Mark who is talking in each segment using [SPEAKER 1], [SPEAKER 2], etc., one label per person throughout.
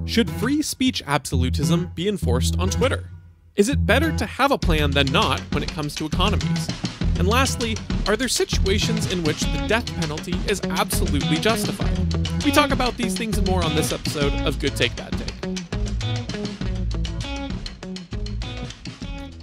[SPEAKER 1] Should free speech absolutism be enforced on Twitter? Is it better to have a plan than not when it comes to economies? And lastly, are there situations in which the death penalty is absolutely justified? We talk about these things and more on this episode of Good Take, Bad Take.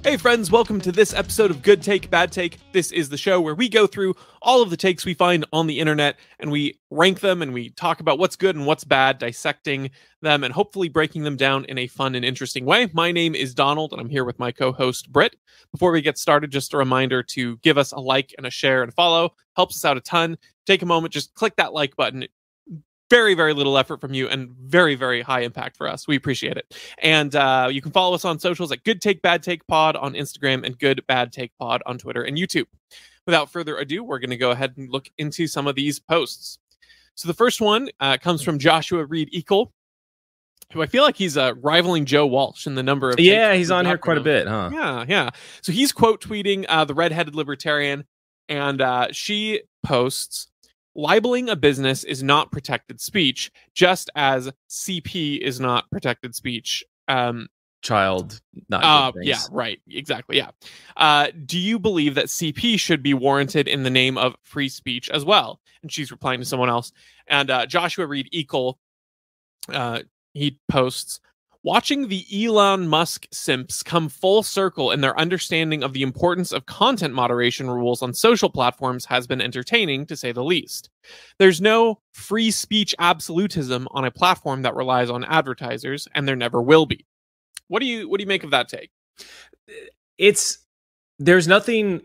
[SPEAKER 1] Hey friends, welcome to this episode of Good Take, Bad Take. This is the show where we go through all of the takes we find on the internet and we rank them and we talk about what's good and what's bad, dissecting them and hopefully breaking them down in a fun and interesting way. My name is Donald and I'm here with my co-host Britt. Before we get started, just a reminder to give us a like and a share and follow. Helps us out a ton. Take a moment, just click that like button. Very, very little effort from you and very, very high impact for us. We appreciate it. And you can follow us on socials at Good Take, Bad Take Pod on Instagram and Good Bad Take Pod on Twitter and YouTube. Without further ado, we're going to go ahead and look into some of these posts. So the first one comes from Joshua Reed Eagle, who I feel like he's rivaling Joe Walsh in the number of...
[SPEAKER 2] Yeah, he's on here quite a bit, huh?
[SPEAKER 1] Yeah. So he's quote tweeting the redheaded libertarian, and she posts... Libeling a business is not protected speech, just as CP is not protected speech.
[SPEAKER 2] Child, not good things.
[SPEAKER 1] Yeah, right. Exactly. Yeah. Do you believe that CP should be warranted in the name of free speech as well? And she's replying to someone else. And Joshua Reed Eagle, he posts, watching the Elon Musk simps come full circle in their understanding of the importance of content moderation rules on social platforms has been entertaining, to say the least. There's no free speech absolutism on a platform that relies on advertisers, and there never will be. What do you make of that take?
[SPEAKER 2] There's nothing...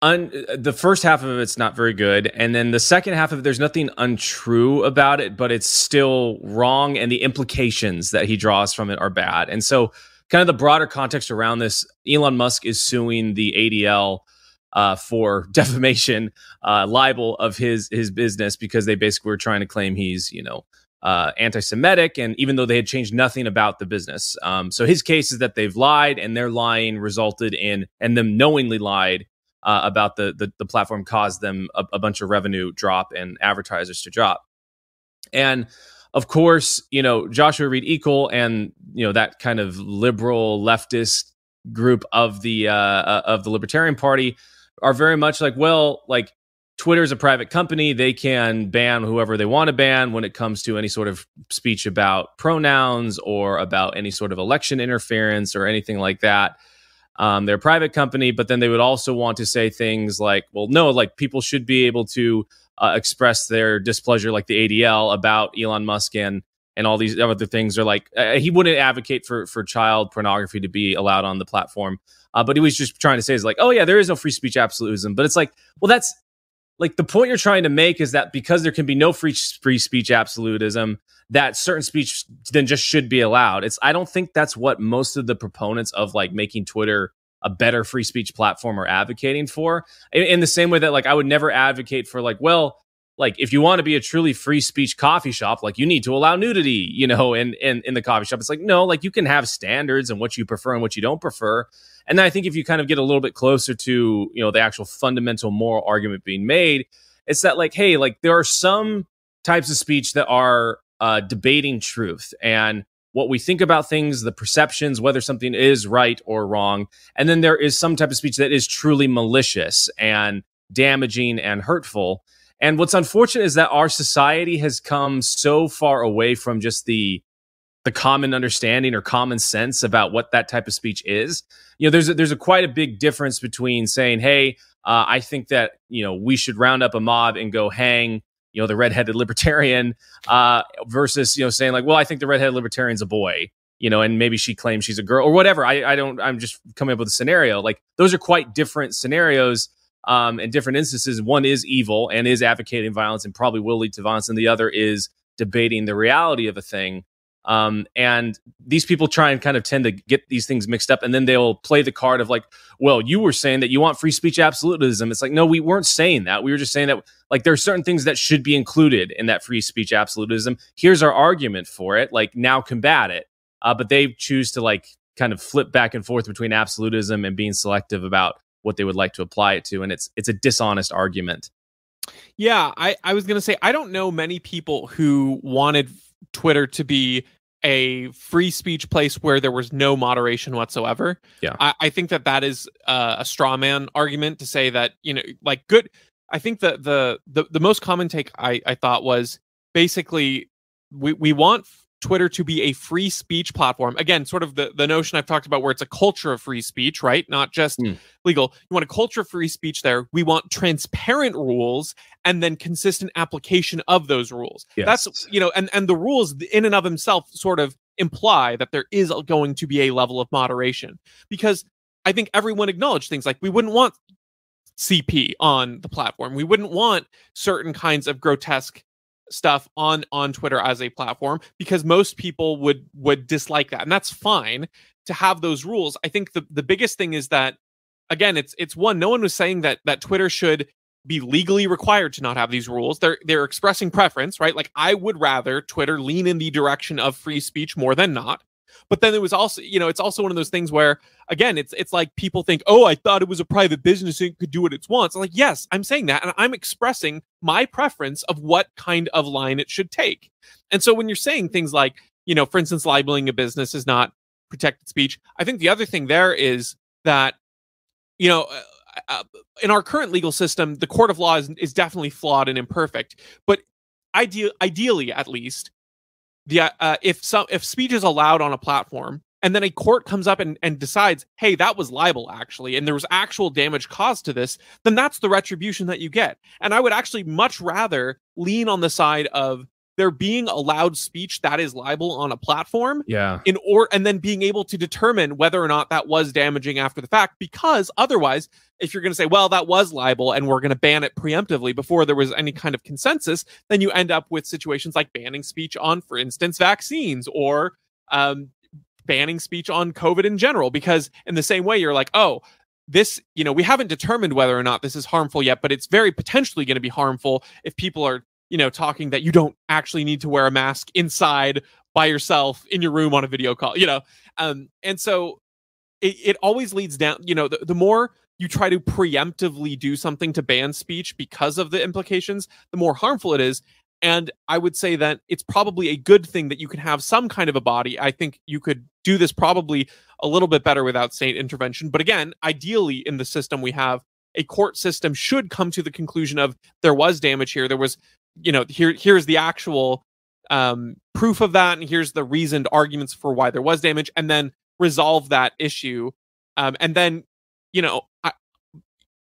[SPEAKER 2] the first half of it's not very good, and then the second half of it, there's nothing untrue about it, but it's still wrong, and the implications that he draws from it are bad. And so kind of the broader context around this, Elon Musk is suing the ADL for defamation, libel of his business, because they basically were trying to claim he's, anti-Semitic, and even though they had changed nothing about the business. So his case is that they've lied, and their lying resulted in, and them knowingly lied, about the platform caused them a bunch of revenue drop and advertisers to drop. And of course, Joshua Reed Eagle and, that kind of liberal leftist group of the Libertarian Party are very much like, well, like Twitter is a private company. They can ban whoever they want to ban when it comes to any sort of speech about pronouns or about any sort of election interference or anything like that. They're a private company, but then they would also want to say things like, well, no, like people should be able to express their displeasure, like the ADL, about Elon Musk and all these other things. Are like, he wouldn't advocate for child pornography to be allowed on the platform. But he was just trying to say is like, oh yeah, there is no free speech absolutism. But it's like, well, that's like the point you're trying to make is that because there can be no free speech absolutism, that certain speech then just should be allowed. I don't think that's what most of the proponents of like making Twitter a better free speech platform are advocating for. In the same way that like I would never advocate for like, well, like if you want to be a truly free speech coffee shop, like you need to allow nudity, in the coffee shop. It's like, no, like you can have standards and what you prefer and what you don't prefer. And then I think if you kind of get a little bit closer to, the actual fundamental moral argument being made, it's that like, hey, like there are some types of speech that are debating truth and what we think about things, the perceptions, whether something is right or wrong. And then there is some type of speech that is truly malicious and damaging and hurtful. And what's unfortunate is that our society has come so far away from just the common understanding or common sense about what that type of speech is. There's quite a big difference between saying, hey, I think that, we should round up a mob and go hang, the redheaded libertarian, versus, saying like, well, I think the redheaded libertarian's a boy, and maybe she claims she's a girl or whatever. I'm just coming up with a scenario. Like those are quite different scenarios, and different instances. One is evil and is advocating violence and probably will lead to violence. And the other is debating the reality of a thing. And these people try and kind of tend to get these things mixed up, and then they'll play the card of like, well, you were saying that you want free speech absolutism. It's like, no, we weren't saying that. We were just saying that like there are certain things that should be included in that free speech absolutism. Here's our argument for it. Like now combat it. But they choose to like kind of flip back and forth between absolutism and being selective about what they would like to apply it to. And it's a dishonest argument.
[SPEAKER 1] Yeah, I was going to say, I don't know many people who wanted Twitter to be a free speech place where there was no moderation whatsoever.
[SPEAKER 2] Yeah.
[SPEAKER 1] I think that is a straw man argument to say that, like good. I think the most common take I thought was basically we want Twitter to be a free speech platform. Again, sort of the notion I've talked about where it's a culture of free speech, right? Not just legal. You want a culture of free speech there. We want transparent rules and then consistent application of those rules.
[SPEAKER 2] Yes.
[SPEAKER 1] That's, and the rules in and of themselves sort of imply that there is going to be a level of moderation, because I think everyone acknowledged things like we wouldn't want CP on the platform. We wouldn't want certain kinds of grotesque stuff on Twitter as a platform, because most people would dislike that, and that's fine to have those rules. I think the biggest thing is that, again, it's one, no one was saying that Twitter should be legally required to not have these rules. They're expressing preference, right? Like, I would rather Twitter lean in the direction of free speech more than not. But then it was also, it's also one of those things where, again, it's like people think, oh, I thought it was a private business and it could do what it wants. I'm like, yes, I'm saying that, and I'm expressing my preference of what kind of line it should take. And so when you're saying things like, for instance, libeling a business is not protected speech, I think the other thing there is that, in our current legal system, the court of law is definitely flawed and imperfect. But ideally, at least, if speech is allowed on a platform and then a court comes up and decides, hey, that was libel actually, and there was actual damage caused to this, then that's the retribution that you get. And I would actually much rather lean on the side of there being allowed speech that is libel on a platform, and then being able to determine whether or not that was damaging after the fact. Because otherwise, if you're going to say, well, that was libel and we're going to ban it preemptively before there was any kind of consensus, then you end up with situations like banning speech on, for instance, vaccines, or banning speech on COVID in general. Because in the same way, you're like, oh, this, we haven't determined whether or not this is harmful yet, but it's very potentially going to be harmful if people are talking that you don't actually need to wear a mask inside by yourself in your room on a video call, and so it always leads down, the more you try to preemptively do something to ban speech because of the implications, the more harmful it is. And I would say that it's probably a good thing that you can have some kind of a body. I think you could do this probably a little bit better without state intervention. But again, ideally in the system we have, a court system should come to the conclusion of there was damage here. There was, here's the actual proof of that, and here's the reasoned arguments for why there was damage, and then resolve that issue. And then,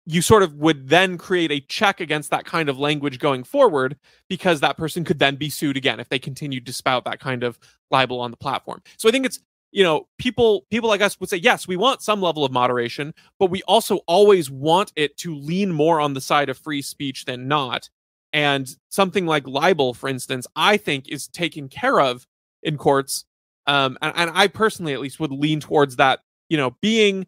[SPEAKER 1] you sort of would then create a check against that kind of language going forward, because that person could then be sued again if they continued to spout that kind of libel on the platform. So I think it's, people like us would say, yes, we want some level of moderation, but we also always want it to lean more on the side of free speech than not. And something like libel, for instance, I think is taken care of in courts. And I personally, at least, would lean towards that, being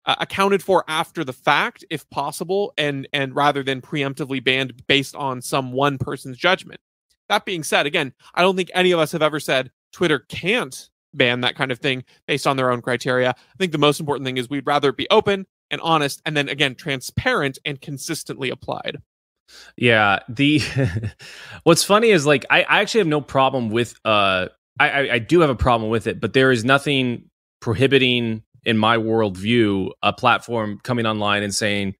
[SPEAKER 1] accounted for after the fact, if possible, and rather than preemptively banned based on some one person's judgment. That being said, again, I don't think any of us have ever said Twitter can't ban that kind of thing based on their own criteria. I think the most important thing is we'd rather it be open and honest, and then again, transparent and consistently applied.
[SPEAKER 2] Yeah. What's funny is, like, I actually have no problem with I do have a problem with it, but there is nothing prohibiting, in my worldview, a platform coming online and saying,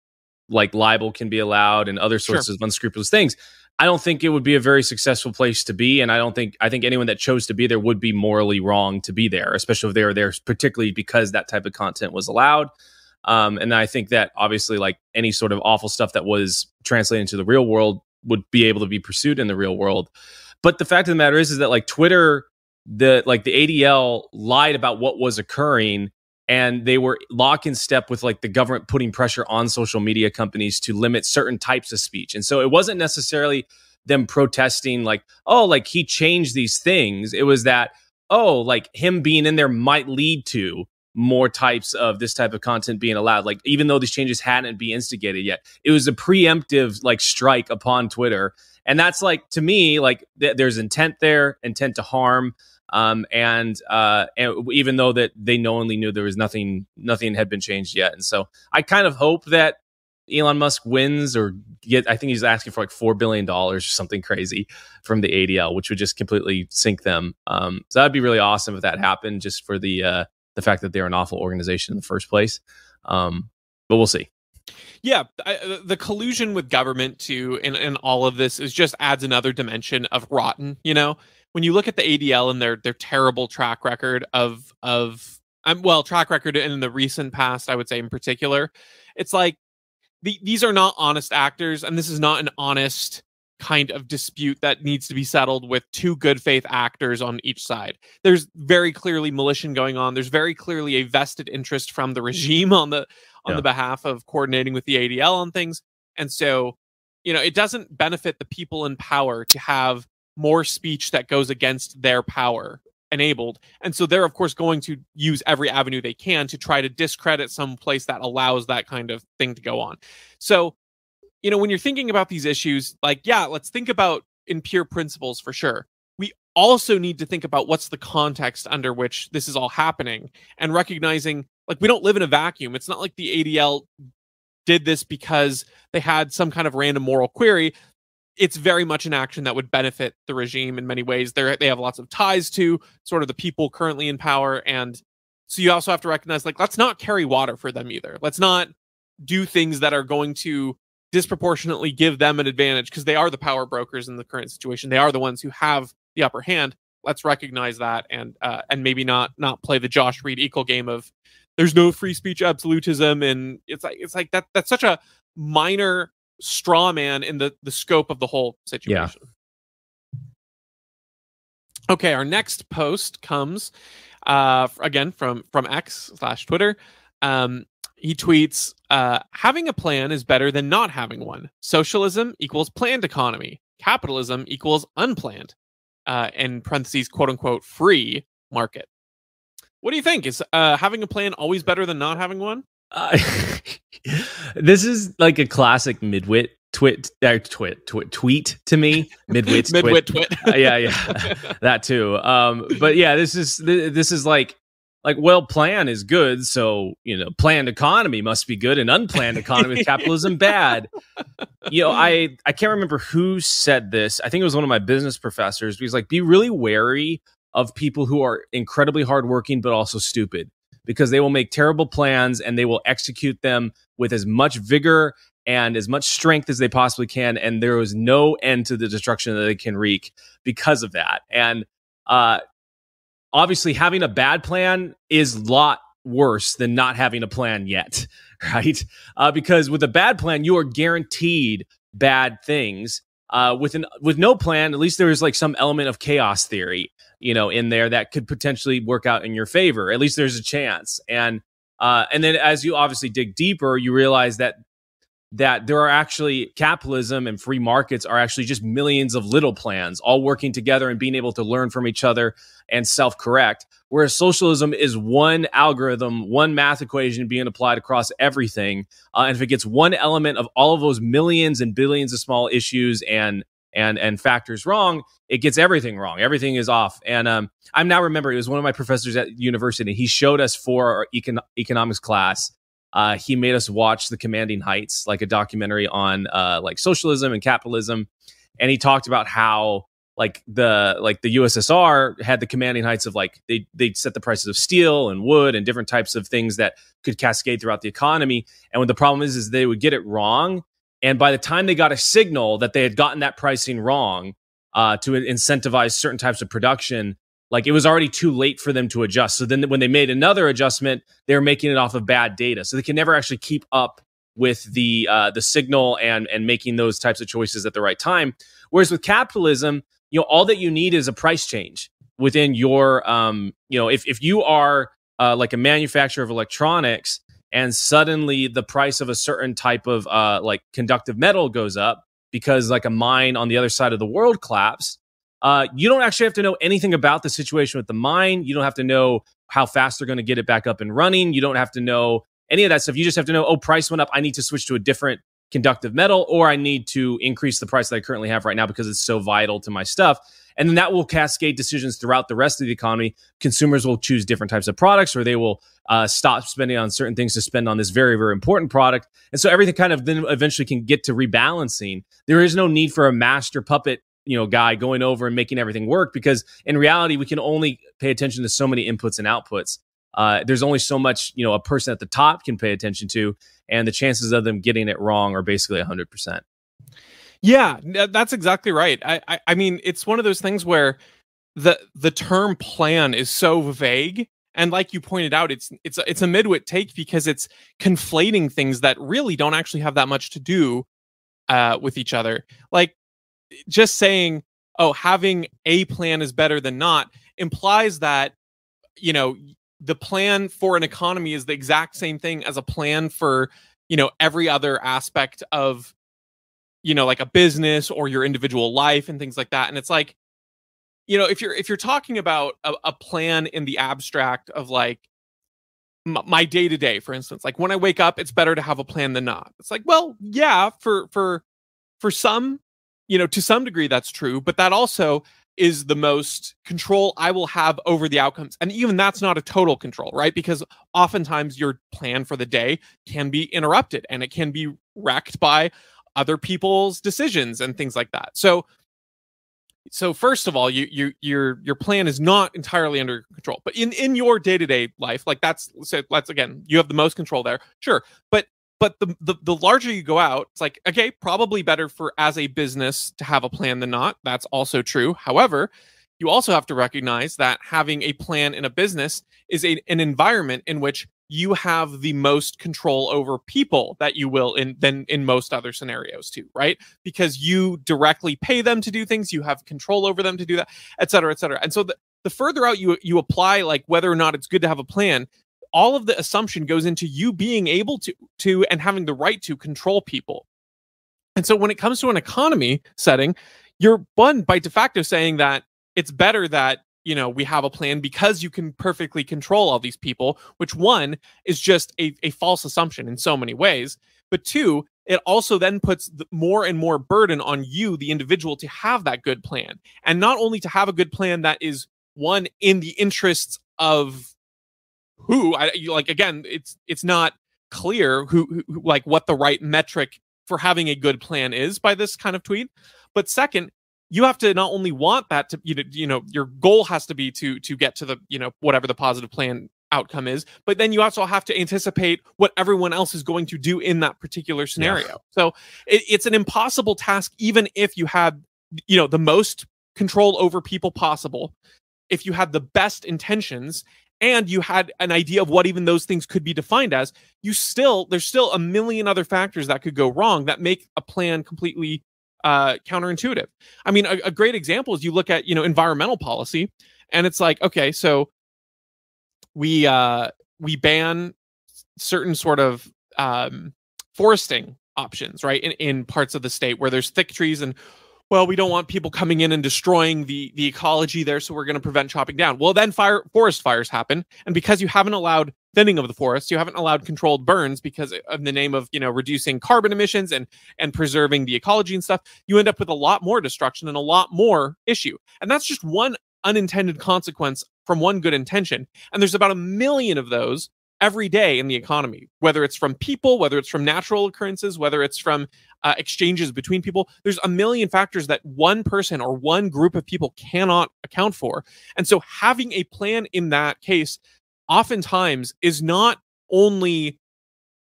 [SPEAKER 2] like, libel can be allowed and other sorts of unscrupulous things. I don't think it would be a very successful place to be, and I think anyone that chose to be there would be morally wrong to be there, especially if they were there particularly because that type of content was allowed. And I think that obviously, like, any sort of awful stuff that was translated into the real world would be able to be pursued in the real world. But the fact of the matter is that, like, Twitter, the ADL lied about what was occurring, and they were lock in step with, like, the government putting pressure on social media companies to limit certain types of speech. And so it wasn't necessarily them protesting, like, oh, like, he changed these things. It was that, oh, like, him being in there might lead to more types of this type of content being allowed. Like, even though these changes hadn't been instigated yet, it was a preemptive, like, strike upon Twitter. And that's, like, to me, like, there's intent there, intent to harm. And even though that they knowingly knew there was nothing had been changed yet. And so I kind of hope that Elon Musk wins or I think he's asking for like $4 billion or something crazy from the ADL, which would just completely sink them. So that'd be really awesome if that happened, just for the fact that they're an awful organization in the first place. But we'll see.
[SPEAKER 1] Yeah, the collusion with government too in all of this is just adds another dimension of rotten. You know, when you look at the ADL and their terrible track record of track record in the recent past, I would say in particular, it's like these are not honest actors, and this is not an honest kind of dispute that needs to be settled with two good faith actors on each side. There's very clearly militia going on. There's very clearly a vested interest from the regime on the behalf of coordinating with the ADL on things. And so, you know, it doesn't benefit the people in power to have more speech that goes against their power enabled. And so they're, of course, going to use every avenue they can to try to discredit some place that allows that kind of thing to go on. So, you know, when you're thinking about these issues, like, yeah, let's think about in pure principles for sure. We also need to think about what's the context under which this is all happening, and recognizing, like, we don't live in a vacuum. It's not like the ADL did this because they had some kind of random moral query. It's very much an action that would benefit the regime in many ways. They have lots of ties to sort of the people currently in power. And so you also have to recognize, like, let's not carry water for them either. Let's not do things that are going to disproportionately give them an advantage, because they are the power brokers in the current situation. They are the ones who have the upper hand. Let's recognize that, and maybe not play the Josh Reed equal game of there's no free speech absolutism. And it's like that's such a minor straw man in the scope of the whole situation. Yeah. Okay, our next post comes again from X/Twitter. He tweets, having a plan is better than not having one. Socialism equals planned economy. Capitalism equals unplanned. In parentheses, quote unquote, free market. What do you think? Is having a plan always better than not having one?
[SPEAKER 2] This is like a classic midwit tweet to me. Midwit twit. Yeah, that too. But yeah, this is like, well, plan is good, so, you know, planned economy must be good, and unplanned economy with capitalism bad. You know, I can't remember who said this. I think it was one of my business professors. He's like, be really wary of people who are incredibly hardworking but also stupid, because they will make terrible plans and they will execute them with as much vigor and as much strength as they possibly can, and there is no end to the destruction that they can wreak because of that. And obviously, having a bad plan is a lot worse than not having a plan yet, right? Because with a bad plan, you are guaranteed bad things. With no plan, at least there is like some element of chaos theory, you know, in there that could potentially work out in your favor. At least there's a chance. And then as you obviously dig deeper, you realize that there are actually capitalism and free markets are actually just millions of little plans all working together and being able to learn from each other and self-correct. Whereas socialism is one algorithm, one math equation being applied across everything. And if it gets one element of all of those millions and billions of small issues and factors wrong, it gets everything wrong. Everything is off. And I'm now remembering, it was one of my professors at university. He showed us for our economics class. He made us watch The Commanding Heights, like a documentary on like socialism and capitalism, and he talked about how like the USSR had the commanding heights of like they set the prices of steel and wood and different types of things that could cascade throughout the economy. And what the problem is they would get it wrong, and by the time they got a signal that they had gotten that pricing wrong to incentivize certain types of production, like it was already too late for them to adjust. So then when they made another adjustment, they were making it off of bad data. So they can never actually keep up with the signal and making those types of choices at the right time. Whereas with capitalism, you know, all that you need is a price change within your, you know, if you are like a manufacturer of electronics and suddenly the price of a certain type of like conductive metal goes up because like a mine on the other side of the world collapsed, you don't actually have to know anything about the situation with the mine. You don't have to know how fast they're going to get it back up and running. You don't have to know any of that stuff. You just have to know, oh, price went up. I need to switch to a different conductive metal, or I need to increase the price that I currently have right now because it's so vital to my stuff. And then that will cascade decisions throughout the rest of the economy. Consumers will choose different types of products, or they will stop spending on certain things to spend on this very, very important product. And so everything kind of then eventually can get to rebalancing. There is no need for a master puppet, guy going over and making everything work, because in reality, we can only pay attention to so many inputs and outputs. There's only so much, a person at the top can pay attention to, and the chances of them getting it wrong are basically 100%.
[SPEAKER 1] Yeah, that's exactly right. I mean, it's one of those things where the term plan is so vague, and like you pointed out, it's a midwit take because it's conflating things that really don't actually have that much to do with each other. Like, just saying, oh, having a plan is better than not implies that, the plan for an economy is the exact same thing as a plan for, every other aspect of, like a business or your individual life and things like that. And it's like, if you're talking about a plan in the abstract of like my day to day, for instance, like when I wake up, it's better to have a plan than not. It's like, well, yeah, for some, to some degree that's true, but that also is the most control I will have over the outcomes. And even that's not a total control, right? Because oftentimes your plan for the day can be interrupted and it can be wrecked by other people's decisions and things like that. So first of all, your plan is not entirely under control, but in your day-to-day life, like that's again, you have the most control there. Sure. But the larger you go out, it's like, okay, probably better for as a business to have a plan than not. That's also true. However, you also have to recognize that having a plan in a business is an environment in which you have the most control over people that you will than in most other scenarios too, right? Because you directly pay them to do things, you have control over them to do that, et cetera, et cetera. And so the further out you apply, like whether or not it's good to have a plan, all of the assumption goes into you being able to and having the right to control people. And so when it comes to an economy setting, you're by de facto saying that it's better that, we have a plan because you can perfectly control all these people, which one is just a false assumption in so many ways. But two, it also then puts more and more burden on you, the individual, to have that good plan. And not only to have a good plan that is one in the interests of again, it's not clear who like what the right metric for having a good plan is by this kind of tweet. But second, you have to not only want that to, your goal has to be to get to the, whatever the positive plan outcome is, but then you also have to anticipate what everyone else is going to do in that particular scenario. Yeah. So it's an impossible task, even if you had, the most control over people possible, if you had the best intentions, and you had an idea of what even those things could be defined as, there's still a million other factors that could go wrong that make a plan completely counterintuitive. I mean, a great example is you look at, environmental policy, and it's like, okay, so we ban certain sort of foresting options, right, in parts of the state where there's thick trees, and well, we don't want people coming in and destroying the ecology there, so we're going to prevent chopping down. Well, then forest fires happen, and because you haven't allowed thinning of the forest, you haven't allowed controlled burns because of the name of, reducing carbon emissions and preserving the ecology and stuff, you end up with a lot more destruction and a lot more issue. And that's just one unintended consequence from one good intention. And there's about 1 million of those every day in the economy, whether it's from people, whether it's from natural occurrences, whether it's from exchanges between people. There's 1 million factors that one person or one group of people cannot account for. And so having a plan in that case oftentimes is not only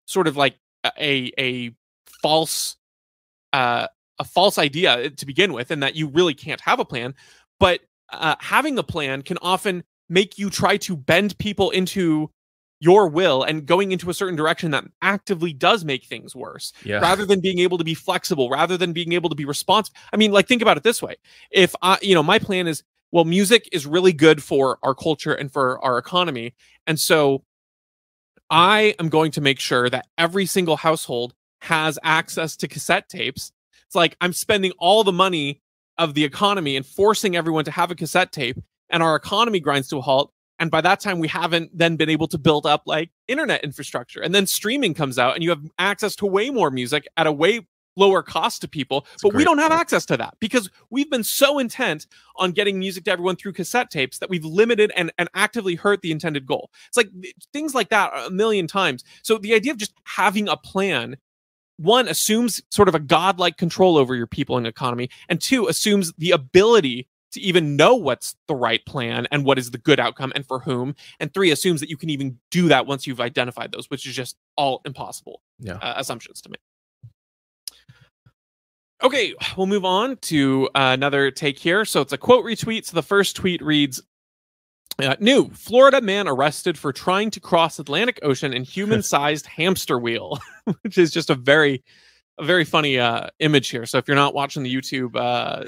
[SPEAKER 1] sort of like a false idea to begin with, and that you really can't have a plan, but having a plan can often make you try to bend people into your will and going into a certain direction that actively does make things worse, rather than being able to be flexible, rather than being able to be responsive. I mean, like, think about it this way. If my plan is, well, music is really good for our culture and for our economy. And so I am going to make sure that every single household has access to cassette tapes. It's like I'm spending all the money of the economy and forcing everyone to have a cassette tape, and our economy grinds to a halt. And by that time, we haven't then been able to build up like internet infrastructure. And then streaming comes out and you have access to way more music at a way lower cost to people. But we don't have access to that because we've been so intent on getting music to everyone through cassette tapes that we've limited and actively hurt the intended goal. It's like things like that a million times. So the idea of just having a plan, one, assumes sort of a godlike control over your people and economy, and two, assumes the ability to even know what's the right plan and what is the good outcome and for whom, and three, assumes that you can even do that once you've identified those, which is just all impossible assumptions to make. Okay, we'll move on to another take here. So it's a quote retweet. So the first tweet reads, new Florida man arrested for trying to cross Atlantic Ocean in human-sized hamster wheel, which is just a very funny image here. So if you're not watching the YouTube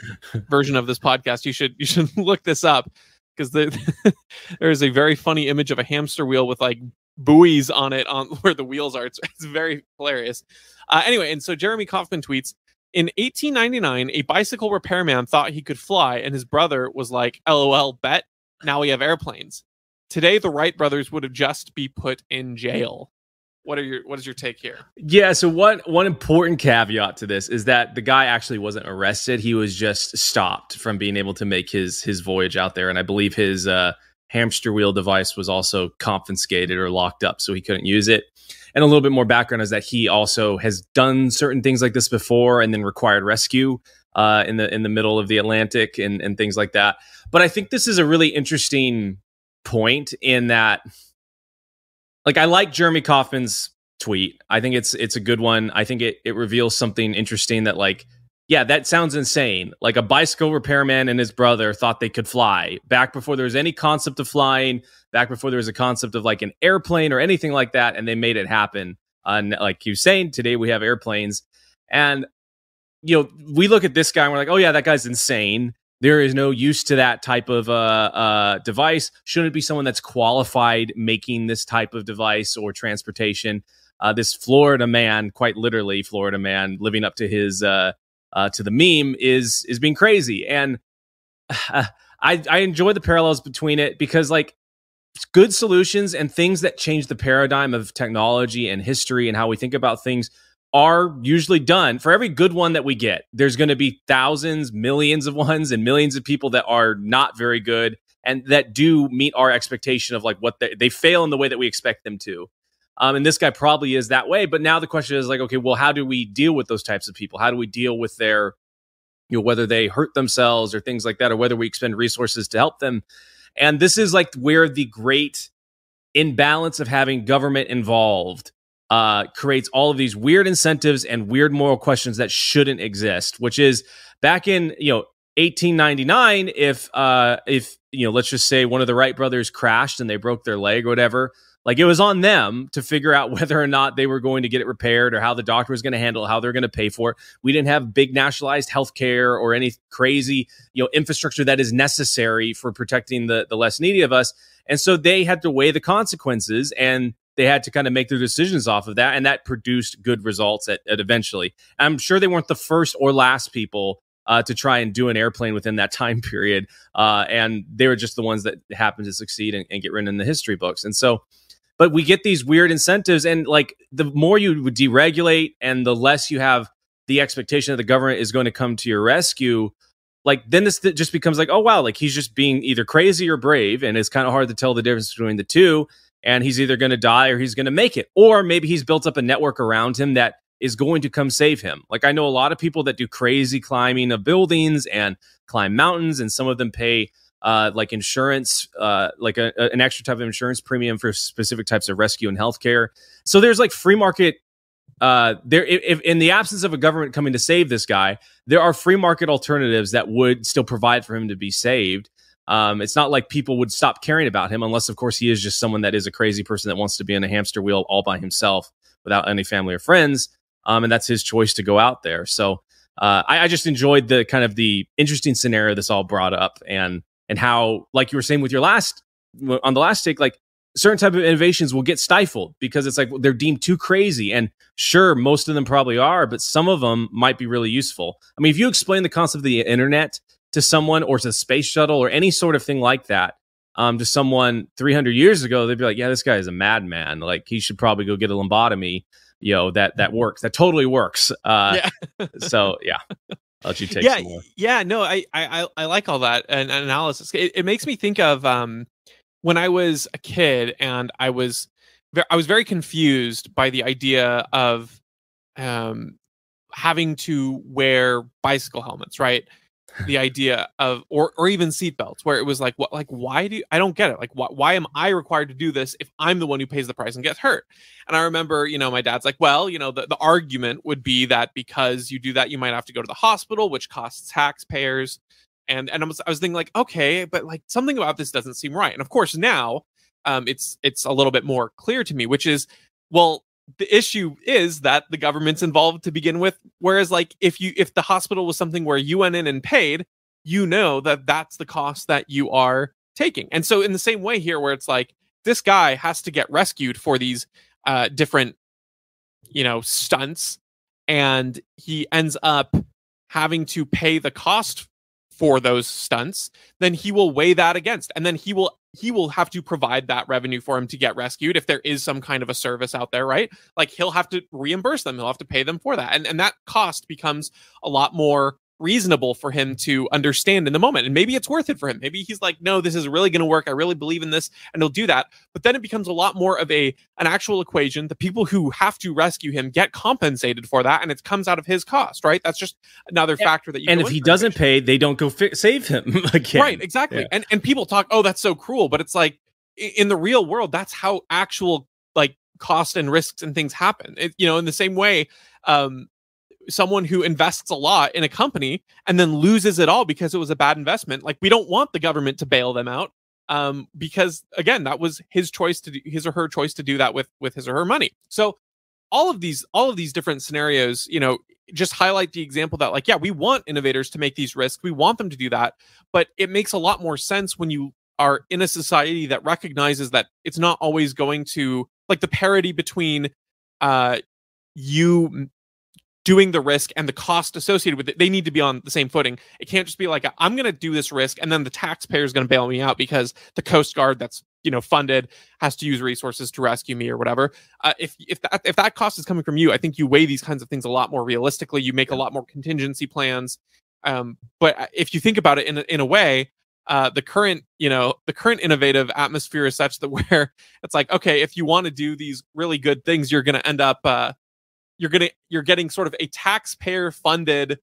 [SPEAKER 1] version of this podcast, you should look this up because there is a very funny image of a hamster wheel with like buoys on it on where the wheels are. It's very hilarious. Anyway, and so Jeremy Kaufman tweets, in 1899, a bicycle repairman thought he could fly, and his brother was like, LOL, bet. Now we have airplanes. Today, the Wright brothers would have just be put in jail. What is your take here?
[SPEAKER 2] Yeah, so one important caveat to this is that the guy actually wasn't arrested. He was just stopped from being able to make his voyage out there. And I believe his hamster wheel device was also confiscated or locked up, so he couldn't use it. And a little bit more background is that he also has done certain things like this before and then required rescue in the middle of the Atlantic and things like that. But I think this is a really interesting point in that, like, I like Jeremy Kaufman's tweet. I think it's a good one. I think it reveals something interesting that, like, yeah, that sounds insane. Like a bicycle repairman and his brother thought they could fly back before there was any concept of flying, back before there was a concept of like an airplane or anything like that. And they made it happen. And like you saying, today we have airplanes. And, you know, we look at this guy and we're like, oh yeah, that guy's insane. There is no use to that type of device. Shouldn't it be someone that's qualified making this type of device or transportation? This Florida man, quite literally Florida man, living up to his to the meme is being crazy. And I enjoy the parallels between it because, like, good solutions and things that change the paradigm of technology and history and how we think about things are usually done. For every good one that we get, there's going to be thousands, millions of ones, and millions of people that are not very good and that do meet our expectation of like what they fail in the way that we expect them to. And this guy probably is that way. But now the question is like, okay, well, how do we deal with those types of people? How do we deal with their, you know, whether they hurt themselves or things like that, or whether we expend resources to help them? And this is like where the great imbalance of having government involved creates all of these weird incentives and weird moral questions that shouldn't exist, which is back in, 1899, if let's just say one of the Wright brothers crashed and they broke their leg or whatever, like it was on them to figure out whether or not they were going to get it repaired or how the doctor was going to handle it, how they're going to pay for it. We didn't have big nationalized healthcare or any crazy, infrastructure that is necessary for protecting the less needy of us. And so they had to weigh the consequences and they had to kind of make their decisions off of that. And that produced good results at eventually. I'm sure they weren't the first or last people to try and do an airplane within that time period. And they were just the ones that happened to succeed and get written in the history books. And so, but we get these weird incentives, and like the more you deregulate and the less you have the expectation that the government is going to come to your rescue, like then this just becomes like, oh wow, like he's just being either crazy or brave, and it's kind of hard to tell the difference between the two. And he's either going to die or he's going to make it, or maybe he's built up a network around him that is going to come save him. Like I know a lot of people that do crazy climbing of buildings and climb mountains, and some of them pay like insurance, like an extra type of insurance premium for specific types of rescue and healthcare. So there's like free market. If in the absence of a government coming to save this guy, there are free market alternatives that would still provide for him to be saved. It's not like people would stop caring about him unless, of course, he is just someone that is a crazy person that wants to be in a hamster wheel all by himself without any family or friends. And that's his choice to go out there. So I just enjoyed the kind of the interesting scenario this all brought up, and how, like you were saying with your on the last take, like certain type of innovations will get stifled because it's like they're deemed too crazy. And sure, most of them probably are, but some of them might be really useful. I mean, if you explain the concept of the internet to someone or to the space shuttle or any sort of thing like that, to someone 300 years ago, they'd be like, yeah, this guy is a madman. Like, he should probably go get a lobotomy. That works. That totally works.
[SPEAKER 1] Yeah.
[SPEAKER 2] So yeah, I'll let you take
[SPEAKER 1] Yeah.
[SPEAKER 2] some more.
[SPEAKER 1] Yeah. No, I like all that and analysis. It makes me think of when I was a kid and I was very confused by the idea of um, having to wear bicycle helmets, right? The idea of or even seatbelts, where it was like, what, like, why do I don't get it? Like, why am I required to do this if I'm the one who pays the price and gets hurt? And I remember, my dad's like, well, the argument would be that because you do that, you might have to go to the hospital, which costs taxpayers. And I was thinking like, okay, but like something about this doesn't seem right. And of course now, it's a little bit more clear to me, which is, well, the issue is that the government's involved to begin with. Whereas like if the hospital was something where you went in and paid, that that's the cost that you are taking. And so in the same way here, where it's like this guy has to get rescued for these different stunts, and he ends up having to pay the cost for those stunts, then he will weigh that against, and then he will have to provide that revenue for him to get rescued if there is some kind of a service out there, right? Like he'll have to reimburse them, he'll have to pay them for that, and that cost becomes a lot more reasonable for him to understand in the moment. And maybe it's worth it for him. Maybe he's like, no, this is really going to work, I really believe in this, and he'll do that. But then it becomes a lot more of an actual equation. The people who have to rescue him get compensated for that, and it comes out of his cost, right? That's just another factor that you
[SPEAKER 2] and if he doesn't pay, they don't go save him again.
[SPEAKER 1] Right, exactly. Yeah. And people talk, oh, that's so cruel, but it's like in the real world, that's how actual like cost and risks and things happen. In the same way, someone who invests a lot in a company and then loses it all because it was a bad investment, like we don't want the government to bail them out, because again, that was his or her choice to do that with his or her money. So all of these different scenarios, just highlight the example that like, yeah, we want innovators to make these risks, we want them to do that, but it makes a lot more sense when you are in a society that recognizes that it's not always going to, like, the parity between you doing the risk and the cost associated with it, they need to be on the same footing. It can't just be like, I'm going to do this risk and then the taxpayer is going to bail me out because the Coast Guard that's funded has to use resources to rescue me or whatever. If that cost is coming from you, I think you weigh these kinds of things a lot more realistically. You make a lot more contingency plans. But if you think about it in a way, the current innovative atmosphere is such that where it's like, okay, if you want to do these really good things, you're going to end up you're getting sort of a taxpayer funded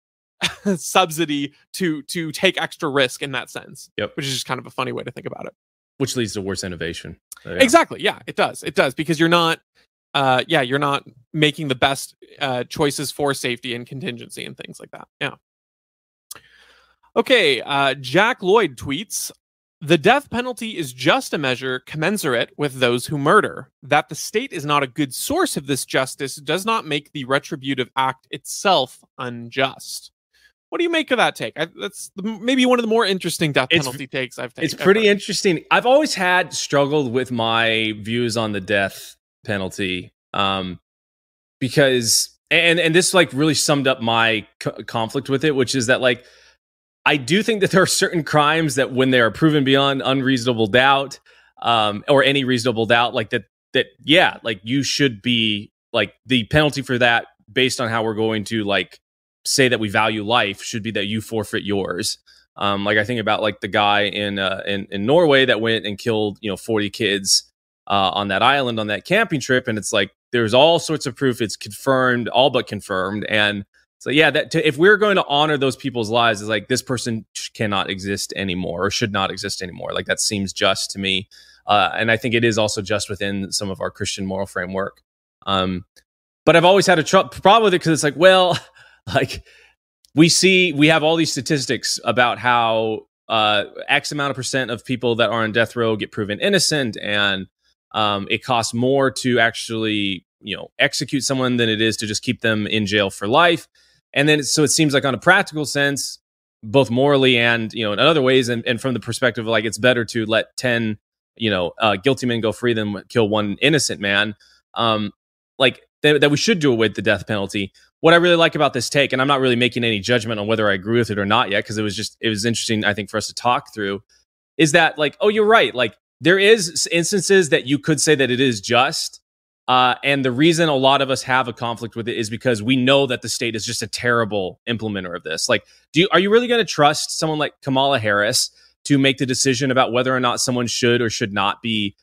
[SPEAKER 1] subsidy to take extra risk in that sense.
[SPEAKER 2] Yep.
[SPEAKER 1] Which is just kind of a funny way to think about it.
[SPEAKER 2] Which leads to worse innovation.
[SPEAKER 1] So, yeah. Exactly. Yeah, it does. It does, because you're not making the best choices for safety and contingency and things like that. Yeah. Okay. Jack Lloyd tweets, the death penalty is just a measure commensurate with those who murder. That the state is not a good source of this justice does not make the retributive act itself unjust. What do you make of that take? That's maybe one of the more interesting death penalty takes I've taken.
[SPEAKER 2] It's pretty interesting. I've always struggled with my views on the death penalty, because and this like really summed up my conflict with it, which is that like I do think that there are certain crimes that when they are proven beyond unreasonable doubt, or any reasonable doubt, like that yeah, like you should be like the penalty for that based on how we're going to like say that we value life should be that you forfeit yours. Like I think about like the guy in Norway that went and killed 40 kids on that island on that camping trip, and it's like there's all sorts of proof, it's confirmed, all but confirmed, and so yeah, if we're going to honor those people's lives, it's like this person cannot exist anymore or should not exist anymore. Like that seems just to me, and I think it is also just within some of our Christian moral framework. But I've always had a problem with it because it's like, well, like we have all these statistics about how X amount of percent of people that are on death row get proven innocent, and it costs more to actually execute someone than it is to just keep them in jail for life. And then so it seems like on a practical sense, both morally and in other ways, and from the perspective of like it's better to let 10 guilty men go free than kill one innocent man. Like that we should do away with the death penalty. What I really like about this take, and I'm not really making any judgment on whether I agree with it or not yet, because it was interesting, I think, for us to talk through, is that like, oh, you're right. Like there is instances that you could say that it is just. And the reason a lot of us have a conflict with it is because we know that the state is just a terrible implementer of this. Like, are you really going to trust someone like Kamala Harris to make the decision about whether or not someone should or should not be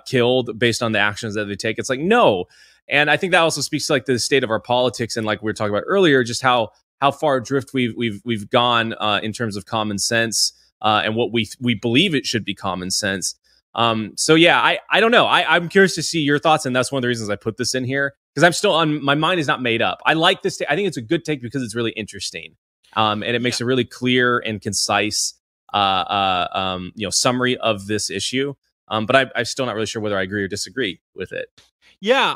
[SPEAKER 2] killed based on the actions that they take? It's like, no. And I think that also speaks to like the state of our politics and like we were talking about earlier, just how far adrift we've gone in terms of common sense and what we believe it should be common sense. So yeah, I don't know. I'm curious to see your thoughts, and that's one of the reasons I put this in here because I'm still on. My mind is not made up. I like this. I think it's a good take because it's really interesting, and it makes a really clear and concise, summary of this issue. But I'm still not really sure whether I agree or disagree with it.
[SPEAKER 1] Yeah,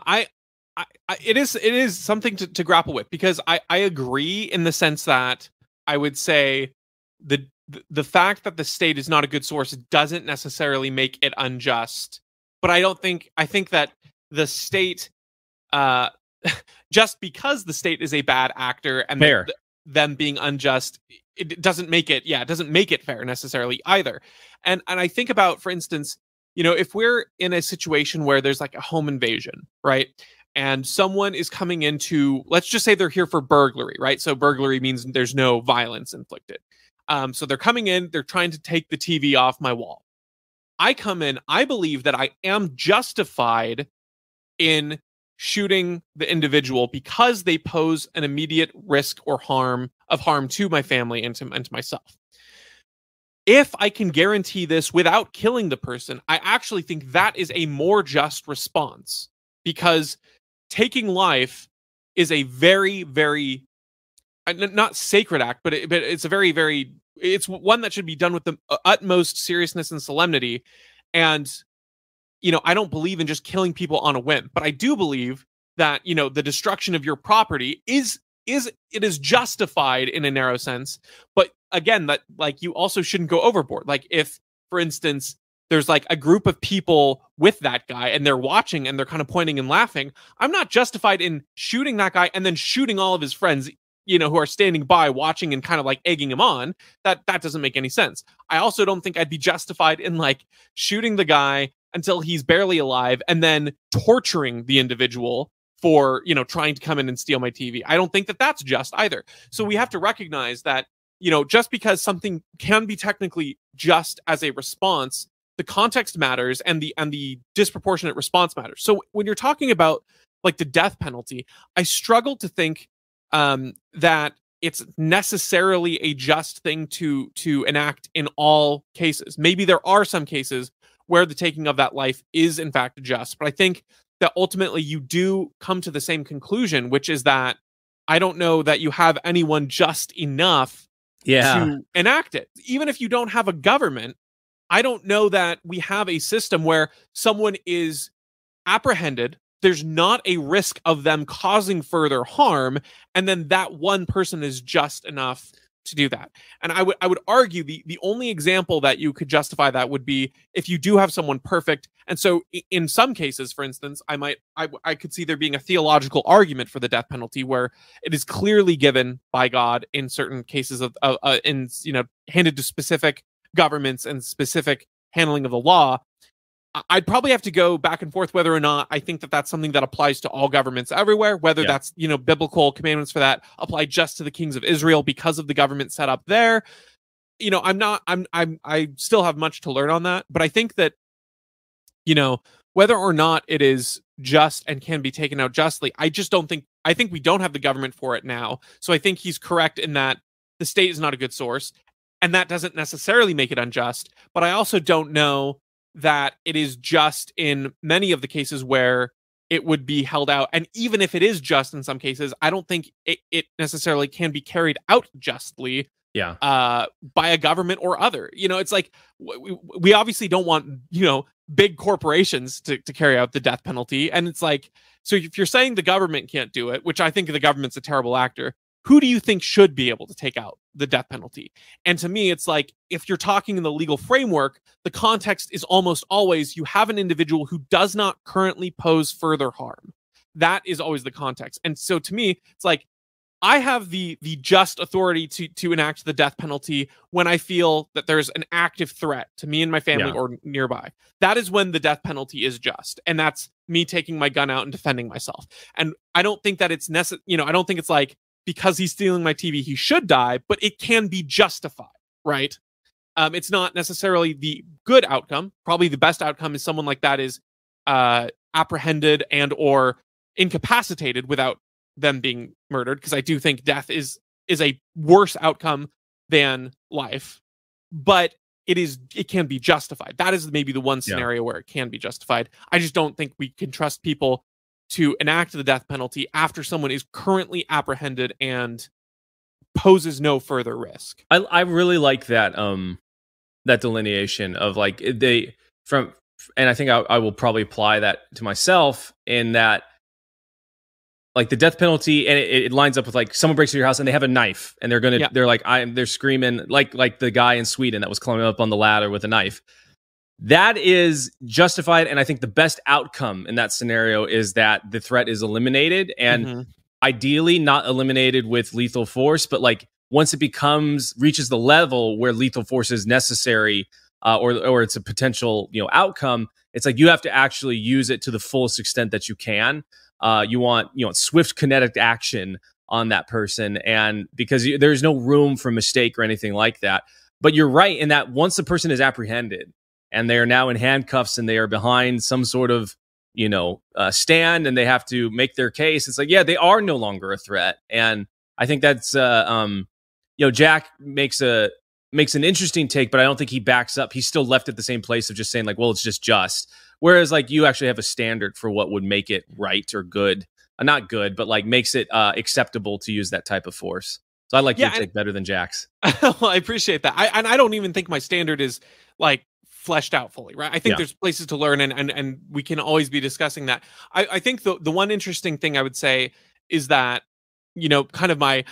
[SPEAKER 1] it is something to grapple with because I agree in the sense that I would say the fact that the state is not a good source doesn't necessarily make it unjust. But I think that the state, just because the state is a bad actor and them being unjust, it doesn't make it fair necessarily either. And I think about, for instance, if we're in a situation where there's like a home invasion, right? And someone is coming into, let's just say they're here for burglary, right? So burglary means there's no violence inflicted. So they're coming in, they're trying to take the TV off my wall. I come in, I believe that I am justified in shooting the individual because they pose an immediate risk or harm to my family and to myself. If I can guarantee this without killing the person, I actually think that is a more just response because taking life is a very, very not sacred act, but it's a very, very, it's one that should be done with the utmost seriousness and solemnity. And, I don't believe in just killing people on a whim, but I do believe that, the destruction of your property is justified in a narrow sense. But again, that like you also shouldn't go overboard. Like if, for instance, there's like a group of people with that guy and they're watching and they're kind of pointing and laughing, I'm not justified in shooting that guy and then shooting all of his friends, who are standing by watching and kind of like egging him on. That doesn't make any sense. I also don't think I'd be justified in like shooting the guy until he's barely alive and then torturing the individual for, trying to come in and steal my TV. I don't think that that's just either. So we have to recognize that, just because something can be technically just as a response, the context matters and the disproportionate response matters. So when you're talking about like the death penalty, I struggle to think that it's necessarily a just thing to enact in all cases. Maybe there are some cases where the taking of that life is in fact just, but I think that ultimately you do come to the same conclusion, which is that I don't know that you have anyone just enough to enact it. Even if you don't have a government, I don't know that we have a system where someone is apprehended, there's not a risk of them causing further harm, and then that one person is just enough to do that. And I would argue the only example that you could justify that would be if you do have someone perfect. And so in some cases, for instance, I could see there being a theological argument for the death penalty where it is clearly given by God in certain cases of handed to specific governments and specific handling of the law. I'd probably have to go back and forth whether or not I think that that's something that applies to all governments everywhere, whether that's, biblical commandments for that apply just to the kings of Israel because of the government set up there. I still have much to learn on that, but I think that, whether or not it is just and can be taken out justly, I think we don't have the government for it now. So I think he's correct in that the state is not a good source, and that doesn't necessarily make it unjust. But I also don't know that it is just in many of the cases where it would be held out. And even if it is just in some cases, I don't think it necessarily can be carried out justly by a government or other. It's like we obviously don't want, big corporations to carry out the death penalty. And it's like, so if you're saying the government can't do it, which I think the government's a terrible actor, who do you think should be able to take out the death penalty? And to me, it's like, if you're talking in the legal framework, the context is almost always you have an individual who does not currently pose further harm. That is always the context. And so to me, it's like, I have the just authority to enact the death penalty when I feel that there's an active threat to me and my family or nearby. That is when the death penalty is just, and that's me taking my gun out and defending myself. And I don't think that it's necessary. I don't think it's like because he's stealing my TV he should die, but it can be justified, right? It's not necessarily the good outcome. Probably the best outcome is someone like that is apprehended and or incapacitated without them being murdered, because I do think death is a worse outcome than life, but it can be justified. That is maybe the one scenario where it can be justified. I just don't think we can trust people to enact the death penalty after someone is currently apprehended and poses no further risk.
[SPEAKER 2] I really like that that delineation of like and I think I will probably apply that to myself in that, like the death penalty, and it lines up with like someone breaks into your house and they have a knife and they're screaming like the guy in Sweden that was climbing up on the ladder with a knife. That is justified, and I think the best outcome in that scenario is that the threat is eliminated, and ideally not eliminated with lethal force, but like once it reaches the level where lethal force is necessary, or it's a potential outcome, it's like you have to actually use it to the fullest extent that you can. You want swift kinetic action on that person, and because there's no room for mistake or anything like that. But you're right in that once the person is apprehended and they are now in handcuffs and they are behind some sort of stand and they have to make their case, it's like they are no longer a threat. And I think that's Jack makes an interesting take, but I don't think he backs up. He's still left at the same place of just saying like, well, it's just. Whereas like you actually have a standard for what would make it right or good. Not good, but like makes it acceptable to use that type of force. So I like your take better than Jack's.
[SPEAKER 1] Well, I appreciate that. I don't even think my standard is like fleshed out fully, right? I think there's places to learn, and we can always be discussing that. I think the one interesting thing I would say is that, kind of my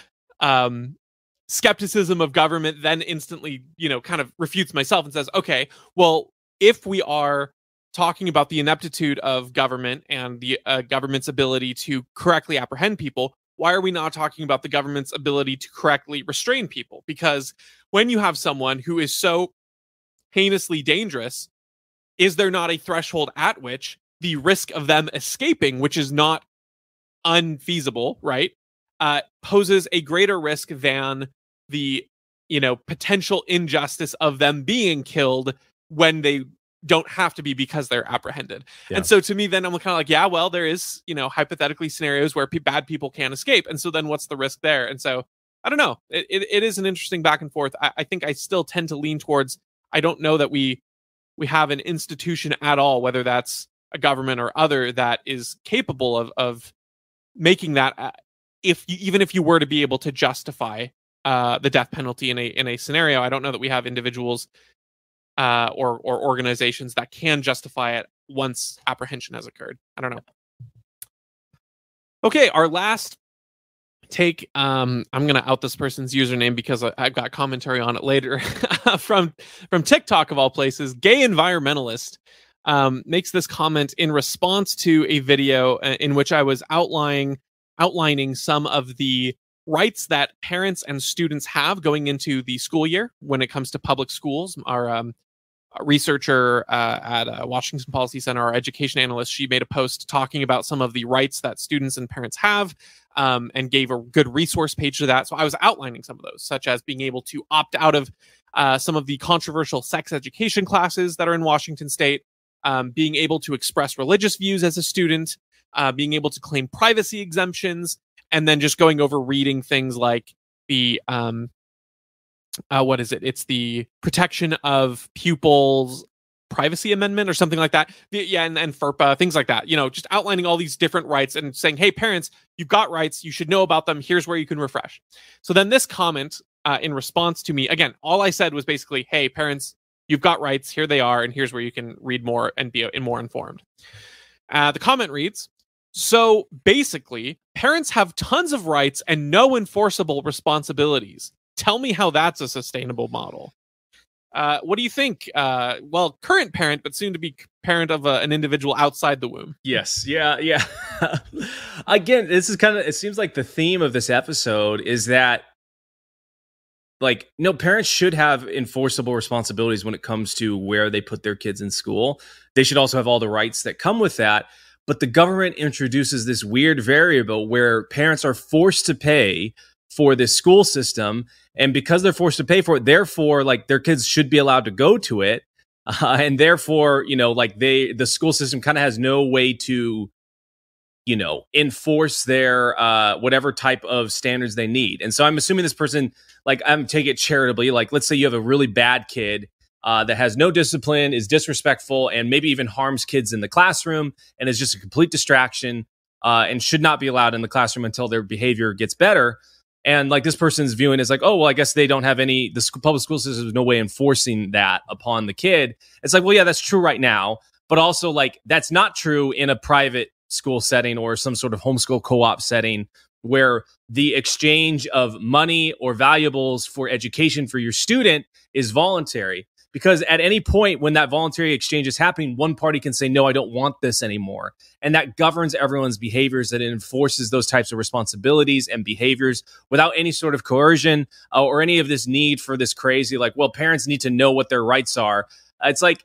[SPEAKER 1] skepticism of government then instantly, kind of refutes myself and says, okay, well, if we are talking about the ineptitude of government and the government's ability to correctly apprehend people, why are we not talking about the government's ability to correctly restrain people? Because when you have someone who is so heinously dangerous, is there not a threshold at which the risk of them escaping, which is not unfeasible, right, poses a greater risk than the potential injustice of them being killed when they don't have to be because they're apprehended. And so to me, then I'm kind of like, well, there is, hypothetically scenarios where bad people can't escape. And so then what's the risk there? And so I don't know. It is an interesting back and forth. I think I still tend to lean towards, I don't know that we have an institution at all, whether that's a government or other, that is capable of making that, even if you were to be able to justify the death penalty in a scenario. I don't know that we have individuals or organizations that can justify it once apprehension has occurred. I don't know. Okay, our last take. I'm gonna out this person's username because I've got commentary on it later from TikTok of all places. Gay environmentalist makes this comment in response to a video in which I was outlining some of the rights that parents and students have going into the school year when it comes to public schools. Our researcher at Washington Policy Center, our education analyst, she made a post talking about some of the rights that students and parents have, and gave a good resource page to that. So I was outlining some of those, such as being able to opt out of some of the controversial sex education classes that are in Washington State, being able to express religious views as a student, being able to claim privacy exemptions, and then just going over reading things like the what is it? It's the Protection of Pupils Privacy Amendment or something like that. And FERPA, things like that. Just outlining all these different rights and saying, hey, parents, you've got rights. You should know about them. Here's where you can refresh. So then this comment in response to me, again, all I said was basically, hey, parents, you've got rights. Here they are. And here's where you can read more and be more informed. The comment reads, so basically, parents have tons of rights and no enforceable responsibilities. Tell me how that's a sustainable model. What do you think? Well, current parent, but soon to be parent of an individual outside the womb.
[SPEAKER 2] Yes. Yeah. Again, this is kind of, it seems like the theme of this episode is that, like, no, parents should have enforceable responsibilities when it comes to where they put their kids in school. They should also have all the rights that come with that. But the government introduces this weird variable where parents are forced to pay for this school system. And because they're forced to pay for it, therefore, like, their kids should be allowed to go to it. And therefore, like, the school system kind of has no way to, enforce their whatever type of standards they need. And so I'm assuming this person, like, I'm taking it charitably. Like, let's say you have a really bad kid that has no discipline, is disrespectful, and maybe even harms kids in the classroom, and is just a complete distraction, and should not be allowed in the classroom until their behavior gets better. And, like, this person's viewing is like, oh, well, I guess they don't have public school system has no way enforcing that upon the kid. It's like, well, yeah, that's true right now. But also, like, that's not true in a private school setting or some sort of homeschool co-op setting where the exchange of money or valuables for education for your student is voluntary. Because at any point when that voluntary exchange is happening, one party can say, no, I don't want this anymore. And that governs everyone's behaviors, that it enforces those types of responsibilities and behaviors without any sort of coercion or any of this need for this crazy, like, well, parents need to know what their rights are. It's like,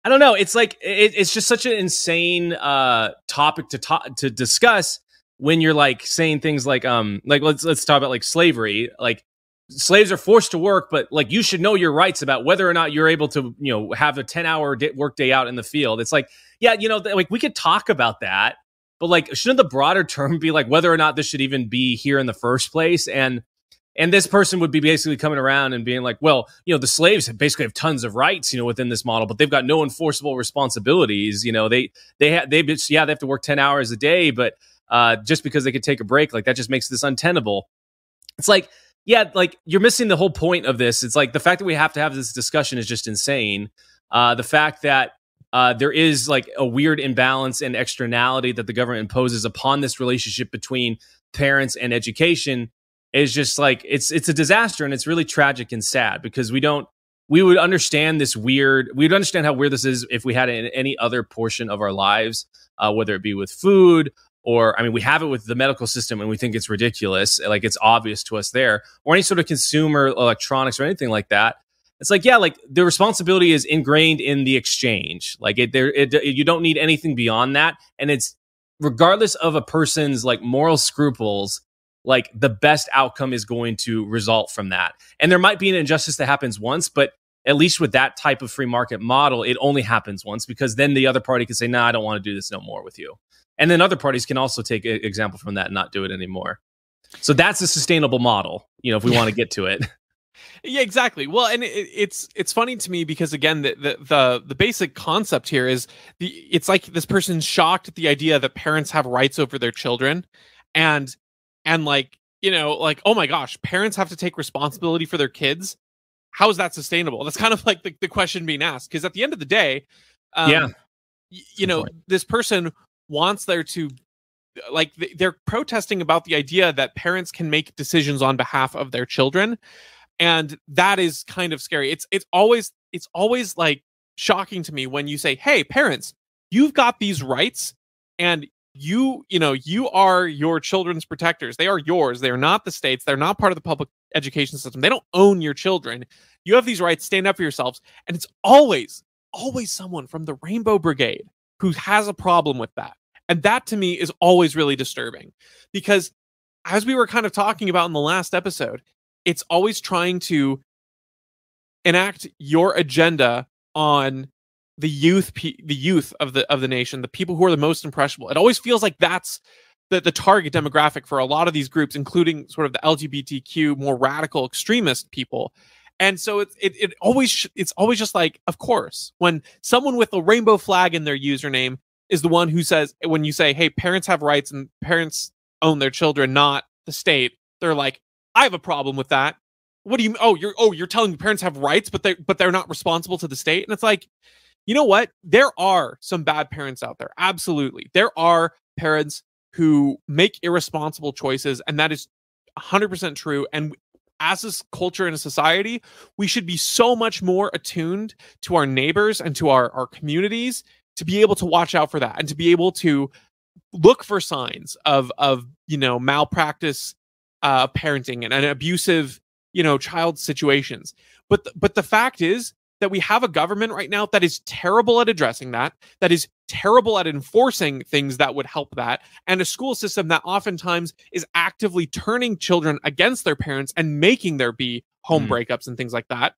[SPEAKER 2] I don't know. It's like, it's just such an insane topic to discuss when you're, like, saying things like let's talk about, like, slavery. Like, slaves are forced to work, but, like, you should know your rights about whether or not you're able to, have a 10-hour work day out in the field. It's like, yeah, like, we could talk about that, but, like, shouldn't the broader term be, like, whether or not this should even be here in the first place? And this person would be basically coming around and being like, well, the slaves basically have tons of rights, within this model, but they've got no enforceable responsibilities. They have to work 10 hours a day, but just because they could take a break, like, that just makes this untenable. It's like, yeah, like, you're missing the whole point of this. It's like the fact that we have to have this discussion is just insane. The fact that there is, like, a weird imbalance and externality that the government imposes upon this relationship between parents and education is just, like, it's a disaster, and it's really tragic and sad because we would understand how weird this is if we had it in any other portion of our lives, whether it be with food or, I mean, we have it with the medical system and we think it's ridiculous. Like, it's obvious to us there, or any sort of consumer electronics or anything like that. It's like, yeah, like, the responsibility is ingrained in the exchange. Like, you don't need anything beyond that. And it's regardless of a person's, like, moral scruples, like, the best outcome is going to result from that. And there might be an injustice that happens once, but at least with that type of free market model, it only happens once, because then the other party can say, nah, I don't want to do this no more with you. And then other parties can also take an example from that and not do it anymore. So that's a sustainable model, if we want to get to it.
[SPEAKER 1] Yeah, exactly. Well, and it's funny to me because, again, the basic concept here is it's like this person's shocked at the idea that parents have rights over their children, and like, like, oh my gosh, parents have to take responsibility for their kids. How is that sustainable? That's kind of like the question being asked, because at the end of the day, this person wants there to, like, they're protesting about the idea that parents can make decisions on behalf of their children. And that is kind of scary. It's always like shocking to me when you say, hey, parents, you've got these rights, and you are your children's protectors. They are yours. They are not the state's. They're not part of the public education system. They don't own your children. You have these rights. Stand up for yourselves. And it's always someone from the Rainbow Brigade who has a problem with that. And that, to me, is always really disturbing, because as we were kind of talking about in the last episode, it's always trying to enact your agenda on the youth of the nation, the people who are the most impressionable. It always feels like that's the target demographic for a lot of these groups, including sort of the LGBTQ, more radical extremist people. And so it's always just like, of course, when someone with a rainbow flag in their username is the one who says, when you say, hey, parents have rights and parents own their children, not the state, they're like, I have a problem with that. What do you? You're telling me parents have rights, but they're not responsible to the state. And it's like, you know what? There are some bad parents out there. Absolutely, there are parents who make irresponsible choices, and that is 100% true. And as a culture and a society, we should be so much more attuned to our neighbors and to our communities to be able to watch out for that, and to be able to look for signs of malpractice, parenting and abusive child situations. But the fact is that we have a government right now that is terrible at addressing that is terrible at enforcing things that would help that, and a school system that oftentimes is actively turning children against their parents and making there be home breakups and things like that.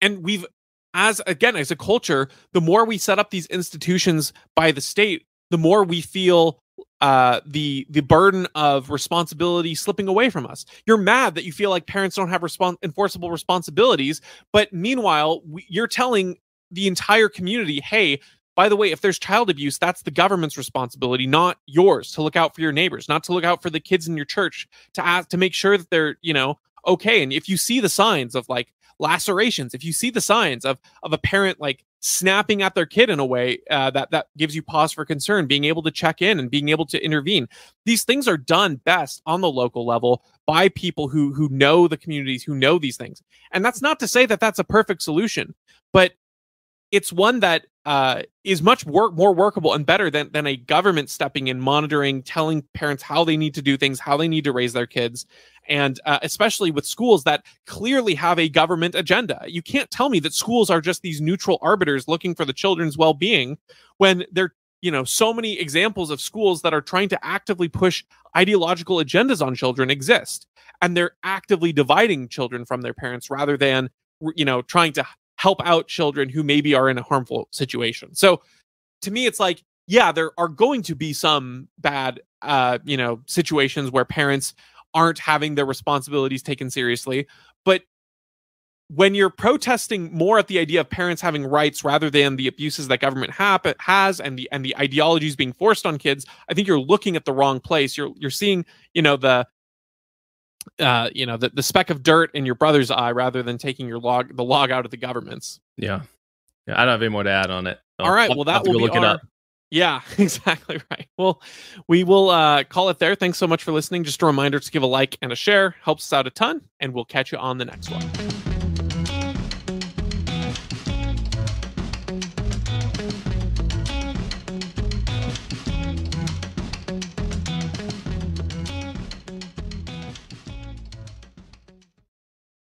[SPEAKER 1] And we've, as a culture, the more we set up these institutions by the state, the more we feel the burden of responsibility slipping away from us. You're mad that you feel like parents don't have enforceable responsibilities, but meanwhile, you're telling the entire community, hey, by the way, if there's child abuse, that's the government's responsibility, not yours, to look out for your neighbors, not to look out for the kids in your church, to make sure that they're, okay. And if you see the signs of like lacerations, if you see the signs of a parent like snapping at their kid in a way that gives you pause for concern, being able to check in and being able to intervene, these things are done best on the local level by people who know the communities, who know these things. And that's not to say that that's a perfect solution, but it's one that is much more workable and better than a government stepping in, monitoring, telling parents how they need to do things, how they need to raise their kids. And especially with schools that clearly have a government agenda. You can't tell me that schools are just these neutral arbiters looking for the children's well-being when there so many examples of schools that are trying to actively push ideological agendas on children exist. And they're actively dividing children from their parents rather than, trying to help out children who maybe are in a harmful situation. So to me, it's like, yeah, there are going to be some bad, situations where parents aren't having their responsibilities taken seriously. But when you're protesting more at the idea of parents having rights rather than the abuses that government has and the ideologies being forced on kids, I think you're looking at the wrong place. You're seeing, the speck of dirt in your brother's eye rather than taking the log out of the government's.
[SPEAKER 2] Yeah. I don't have any more to add on it.
[SPEAKER 1] All right. Well, that will be look it up. Yeah, exactly right. Well, we will call it there. Thanks so much for listening. Just a reminder to give a like and a share. Helps us out a ton. And we'll catch you on the next one.